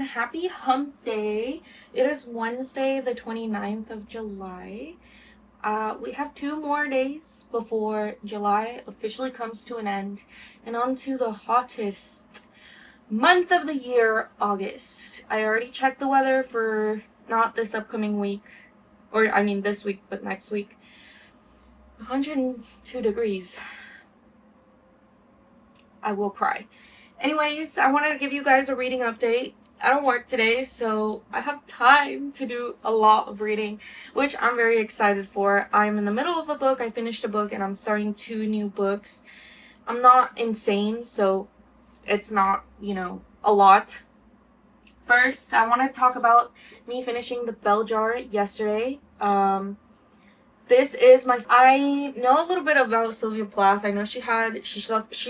happy hump day. It is Wednesday the 29th of July. We have 2 more days before July officially comes to an end and on to the hottest month of the year, August. I already checked the weather for not this upcoming week, or I mean this week, but next week. 102 degrees. I will cry. Anyways, I wanted to give you guys a reading update. I don't work today, so I have time to do a lot of reading, which I'm very excited for. I'm in the middle of a book. I finished a book and I'm starting 2 new books. I'm not insane, so it's not, a lot. First, I want to talk about me finishing The Bell Jar yesterday. This is I know a little bit about Sylvia Plath. I know she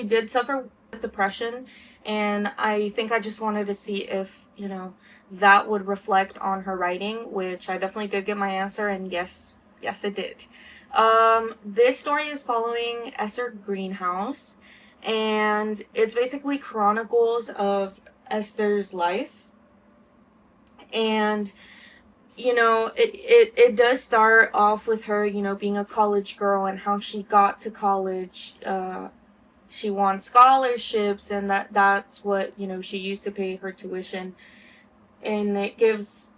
did suffer with depression, and I think I just wanted to see if, that would reflect on her writing, which I definitely did get my answer, and yes, it did. This story is following Esther Greenhouse, and it's basically chronicles of Esther's life. And it does start off with her, being a college girl and how she got to college. She won scholarships, and that's what, she used to pay her tuition. And it gives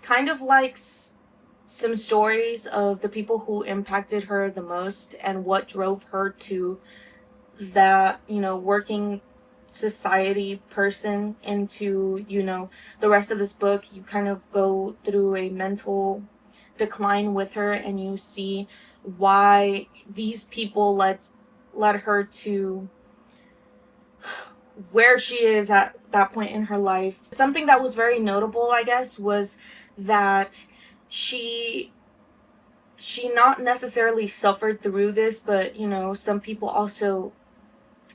kind of like some stories of the people who impacted her the most and what drove her to that, working society person into, the rest of this book. You kind of go through a mental decline with her, and you see why these people led her to where she is at that point in her life. Something that was very notable, I guess, was that she not necessarily suffered through this, but some people also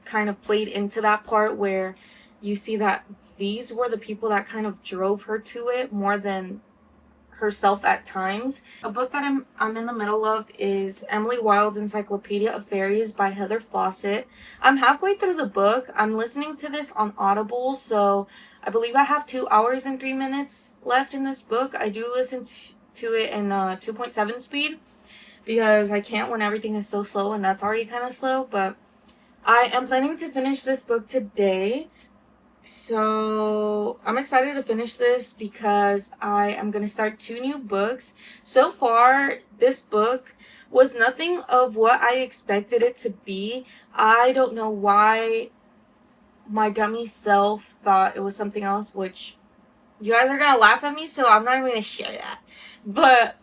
kind of played into that part where you see that these were the people that kind of drove her to it more than herself at times. A book that I'm in the middle of is Emily Wilde's Encyclopedia of Fairies by Heather Fawcett. I'm halfway through the book. I'm listening to this on Audible, so I believe I have 2 hours and 3 minutes left in this book. I do listen to it in 2.7 speed because I can't when everything is so slow, and that's already kind of slow, but I am planning to finish this book today, so I'm excited to finish this because I am going to start 2 new books. So far, this book was nothing of what I expected it to be. I don't know why my dummy self thought it was something else, which you guys are going to laugh at me, so I'm not even going to share that. But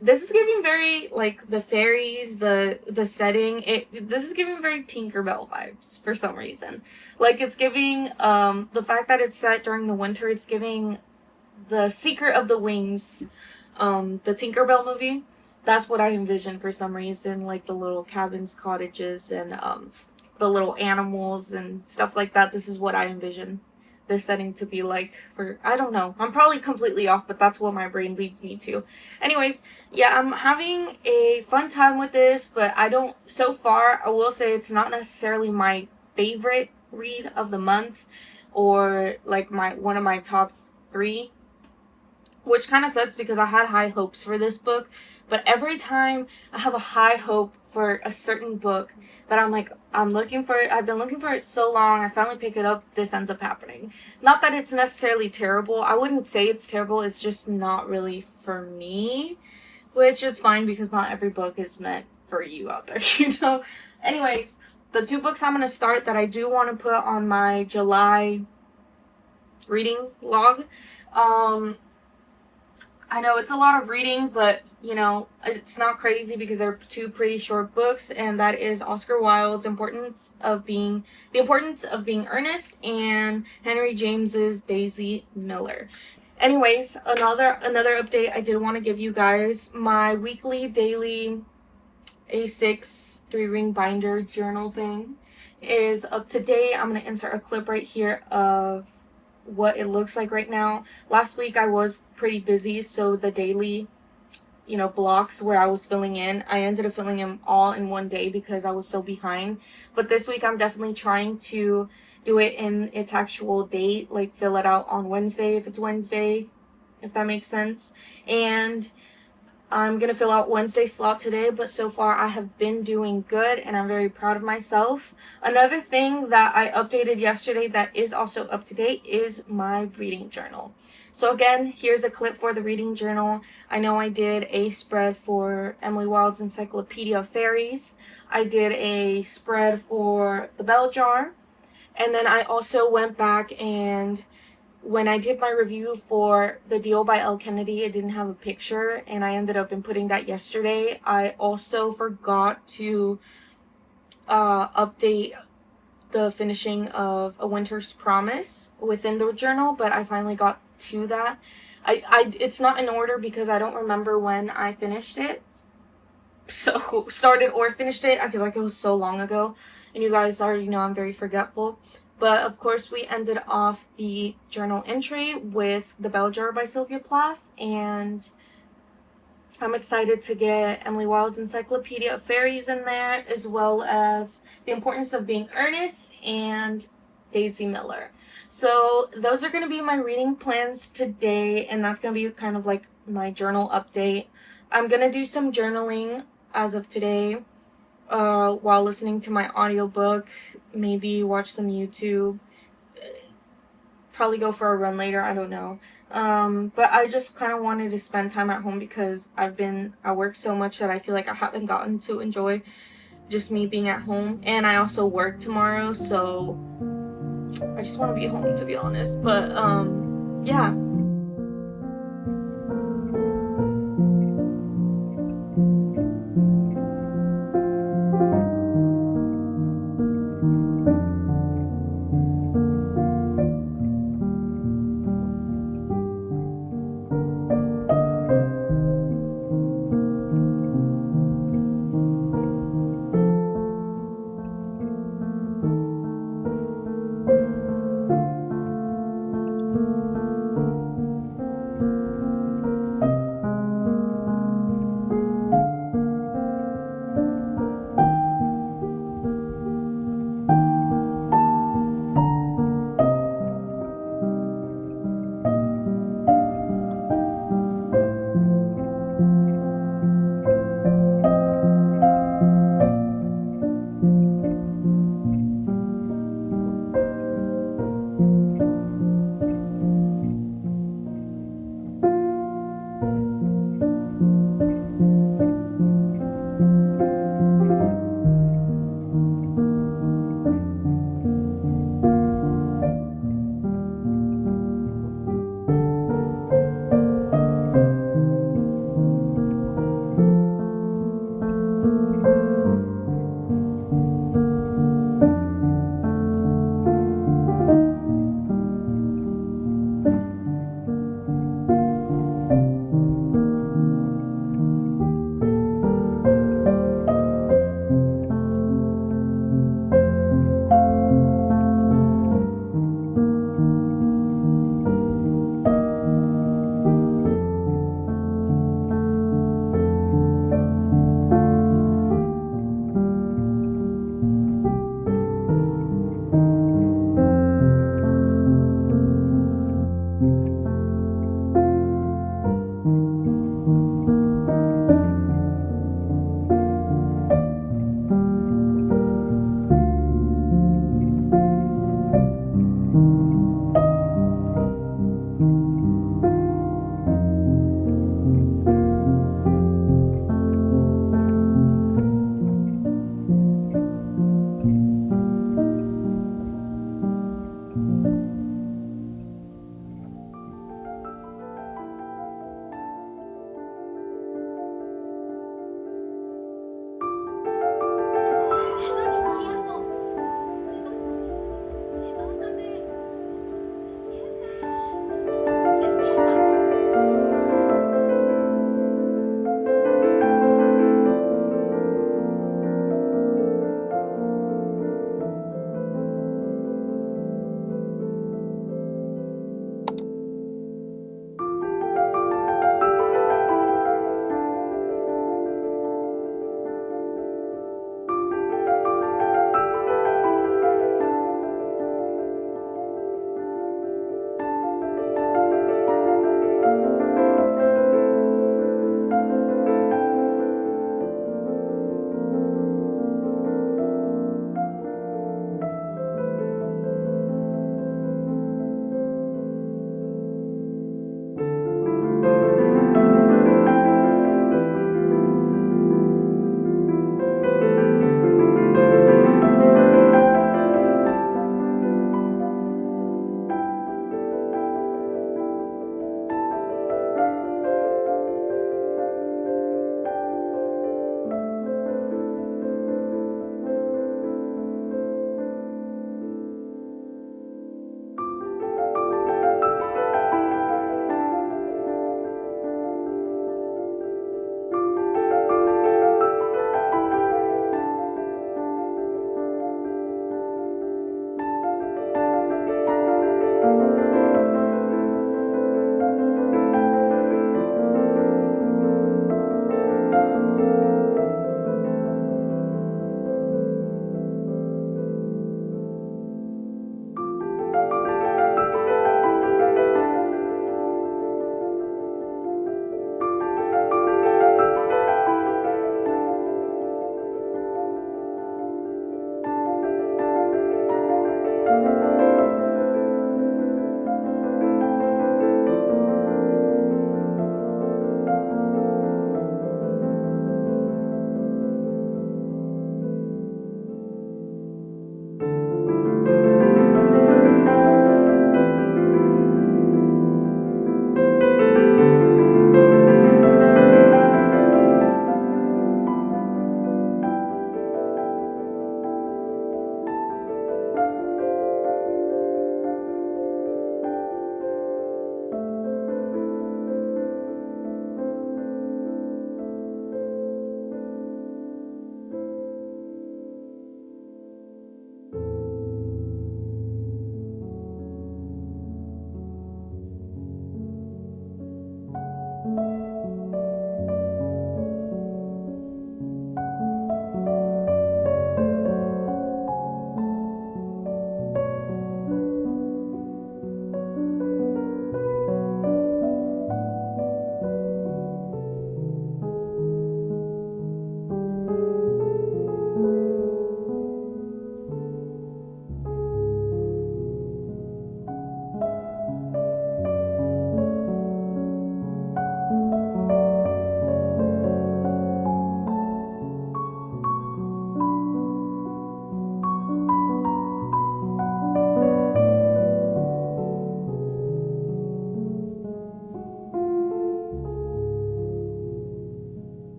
this is giving very, like, the fairies, the setting, this is giving very Tinkerbell vibes for some reason. Like, it's giving, the fact that it's set during the winter, it's giving The Secret of the Wings, the Tinkerbell movie. That's what I envision for some reason, like the little cabins, cottages, and the little animals and stuff like that. This is what I envision this setting to be like. For, I don't know, I'm probably completely off, but that's what my brain leads me to. Anyways, yeah, I'm having a fun time with this, but so far I will say it's not necessarily my favorite read of the month, or like one of my top 3, which kind of sucks because I had high hopes for this book. But every time I have a high hope for a certain book that I'm like, I'm looking for it, I've been looking for it so long, I finally pick it up, this ends up happening. Not that it's necessarily terrible. I wouldn't say it's terrible. It's just not really for me, which is fine because not every book is meant for you out there, Anyways, the 2 books I'm going to start that I do want to put on my July reading log. I know it's a lot of reading, but it's not crazy because they're 2 pretty short books, and that is Oscar Wilde's The Importance of Being Earnest, and Henry James's Daisy Miller. Anyways, another update I did want to give you guys. My weekly, daily A6 3-ring binder journal thing is up to date. I'm going to insert a clip right here of what it looks like right now. Last week I was pretty busy, so the daily blocks where I was filling in. I ended up filling them all in one day because I was so behind. But this week I'm definitely trying to do it in its actual date, like fill it out on Wednesday if it's Wednesday, if that makes sense. And I'm gonna fill out Wednesday slot today, but so far I have been doing good and I'm very proud of myself. Another thing that I updated yesterday that is also up to date is my reading journal. So again, here's a clip for the reading journal. I know I did a spread for Emily Wilde's Encyclopedia of Fairies. I did a spread for the Bell Jar. And then I also went back, and when I did my review for The Deal by Elle Kennedy, it didn't have a picture, and I ended up inputting that yesterday. I also forgot to update the finishing of A Winter's Promise within the journal, but I finally got to that. It's not in order because I don't remember when I finished it. So, started or finished it. I feel like it was so long ago, and you guys already know I'm very forgetful. But of course, we ended off the journal entry with The Bell Jar by Sylvia Plath, and I'm excited to get Emily Wilde's Encyclopedia of Fairies in there, as well as The Importance of Being Earnest and Daisy Miller. So those are going to be my reading plans today, and that's going to be kind of like my journal update. I'm going to do some journaling as of today while listening to my audiobook, maybe watch some YouTube, probably go for a run later, I don't know. But I just kind of wanted to spend time at home because I've been at work so much that I feel like I haven't gotten to enjoy just me being at home. And I also work tomorrow, so I just want to be home, to be honest. But yeah.